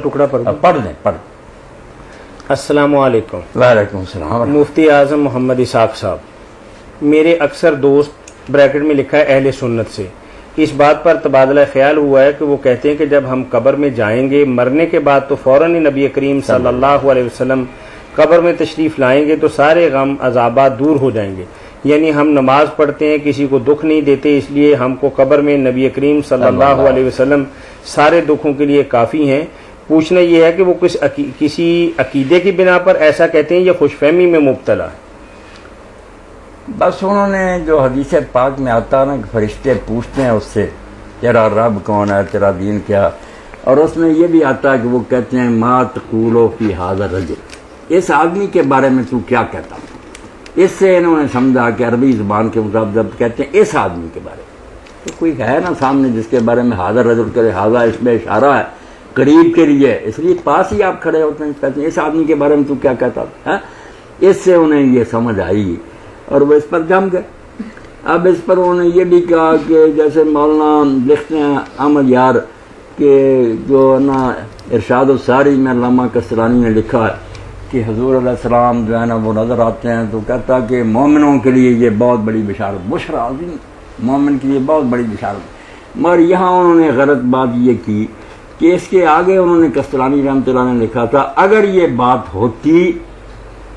ٹکڑا پڑھ دیں پڑھ. السلام علیکم. وعلیکم السلام. مفتی اعظم محمد اسحاق صاحب، میرے اکثر دوست بریکٹ میں لکھا ہے اہل سنت سے اس بات پر تبادلہ خیال ہوا ہے کہ وہ کہتے ہیں کہ جب ہم قبر میں جائیں گے مرنے کے بعد تو فوراً ہی نبی کریم صلی اللہ علیہ وسلم قبر میں تشریف لائیں گے تو سارے غم عذابات دور ہو جائیں گے. یعنی ہم نماز پڑھتے ہیں، کسی کو دکھ نہیں دیتے، اس لیے ہم کو قبر میں نبی کریم صلی اللہ علیہ وسلم سارے دکھوں کے لیے کافی ہیں. پوچھنا یہ ہے کہ وہ کسی عقیدے کی بنا پر ایسا کہتے ہیں یا خوش فہمی میں مبتلا ہے؟ بس انہوں نے جو حدیث پاک میں آتا ہے نا کہ فرشتے پوچھتے ہیں اس سے تیرا رب کون ہے، تیرا دین کیا، اور اس میں یہ بھی آتا ہے کہ وہ کہتے ہیں ما تقولو فی ھذا الرجل، اس آدمی کے بارے میں تو کیا کہتا ہوں. اس سے انہوں نے سمجھا کہ عربی زبان کے مطابق جب کہتے ہیں اس آدمی کے بارے میں تو کوئی ہے نا سامنے جس کے بارے میں ھذا الرجل کرے، ھذا اس میں اشارہ ہے قریب کے لیے، اس لیے پاس ہی آپ کھڑے ہوتے ہیں، کہتے ہیں اس آدمی کے بارے میں تو کیا کہتا ہے. اس سے انہیں یہ سمجھ آئی اور وہ اس پر جم گئے. اب اس پر انہوں نے یہ بھی کہا کہ جیسے مولانا لکھتے ہیں احمد یار کہ جو نا ارشاد الساری میں علامہ کسرانی نے لکھا ہے کہ حضور علیہ السلام جو ہے نا وہ نظر آتے ہیں تو کہتا کہ مومنوں کے لیے یہ بہت بڑی بشارت، بشرا عظیم، مومن کے لیے بہت بڑی بشارت. مگر یہاں انہوں نے غلط بات یہ کی کہ اس کے آگے انہوں نے کسرانی رحمۃ اللہ نے لکھا تھا اگر یہ بات ہوتی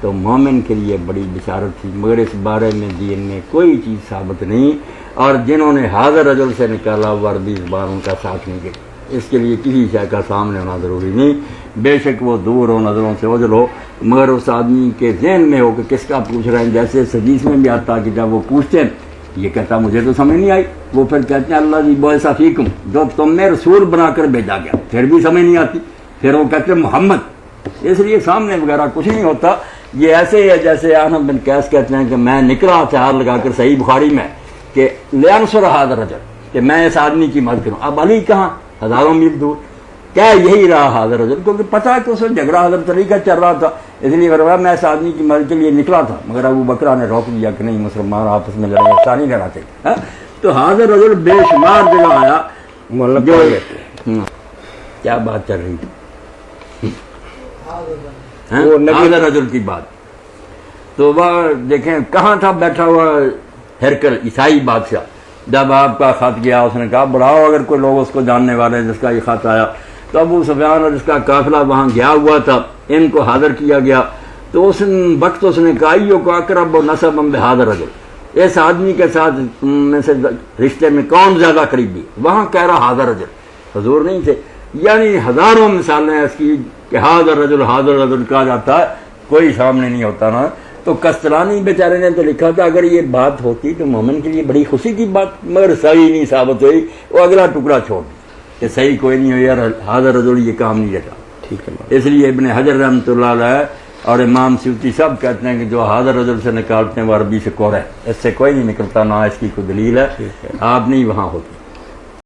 تو مومن کے لیے بڑی بشارت تھی، مگر اس بارے میں دین میں کوئی چیز ثابت نہیں، اور جنہوں نے حاضر رجل سے نکالا وہ عربی زبان ان کا ساتھ نہیں دے. اس کے لیے کسی شے کا سامنے ہونا ضروری نہیں، بے شک وہ دور ہو، نظروں سے اوجھل ہو، مگر اس آدمی کے ذہن میں ہو کہ کس کا پوچھ رہے ہیں. جیسے حدیث میں بھی آتا کہ جب وہ پوچھتے ہیں یہ کہتا مجھے تو سمجھ نہیں آئی، وہ پھر کہتے ہیں اللہ جی بعث فیکم، جو تم نے رسول بنا کر بھیجا گیا، پھر بھی سمجھ نہیں آتی، پھر وہ کہتے ہیں محمد. اس لیے سامنے وغیرہ کچھ نہیں ہوتا. یہ ایسے ہی ہے جیسے احمد بن قیس کہتے ہیں کہ میں نکلا ہتھیار لگا کر صحیح بخاری میں کہ لینصر ھذا الرجل، کہ میں اس آدمی کی مدد کروں. اب علی کہاں؟ ہزاروں میل دور. کیا یہی رہا حاضر رجل؟ کیونکہ پتہ ہے کہ اس وقت جھگڑا حضرت علی کا چل رہا تھا، اس لیے فرمایا میں اس آدمی کی مدد کے لیے نکلا تھا، مگر ابو بکر نے روک دیا کہ نہیں مسلمان آپس میں لڑائی ایسا نہیں لینا چاہیے. تو حاضر رجل بے شمار جگہ آیا. جو کیا بات چل رہی تھی حاضر رجل کی بات، تو وہ دیکھیں کہاں تھا بیٹھا ہوا ہرکل عیسائی بادشاہ. جب آپ کا خط گیا اس نے کہا بڑھاؤ اگر کوئی لوگ اس کو جاننے والے جس کا یہ خط آیا. تو ابو سفیان اور اس کا قافلہ وہاں گیا ہوا تھا، ان کو حاضر کیا گیا. تو اس وقت اس نے کہا ایو کو اقرب و نسب بحاضر رجل، اس آدمی کے ساتھ میں سے رشتے میں کون زیادہ قریبی؟ وہاں کہہ رہا حاضر رجل، حضور نہیں تھے. یعنی ہزاروں مثالیں اس کی کہ حاضر رجل کہا جاتا ہے، کوئی سامنے نہیں ہوتا نا. تو کستلانی بیچارے نے تو لکھا تھا اگر یہ بات ہوتی تو مومن کے لیے بڑی خوشی کی بات، مگر صحیح نہیں ثابت ہوئی. وہ اگلا ٹکڑا چھوڑ کہ صحیح کوئی نہیں ہوئی یار، حاضر رجل یہ کام نہیں رہتا. ٹھیک ہے. اس لیے ابن حجر رحمۃ اللہ علیہ اور امام سیوطی سب کہتے ہیں کہ جو حاضر رجل سے نکالتے ہیں وہ عربی سے کور ہے، اس سے کوئی نہیں نکلتا، نہ اس کی کوئی دلیل ہے، آپ نہیں وہاں ہوتی.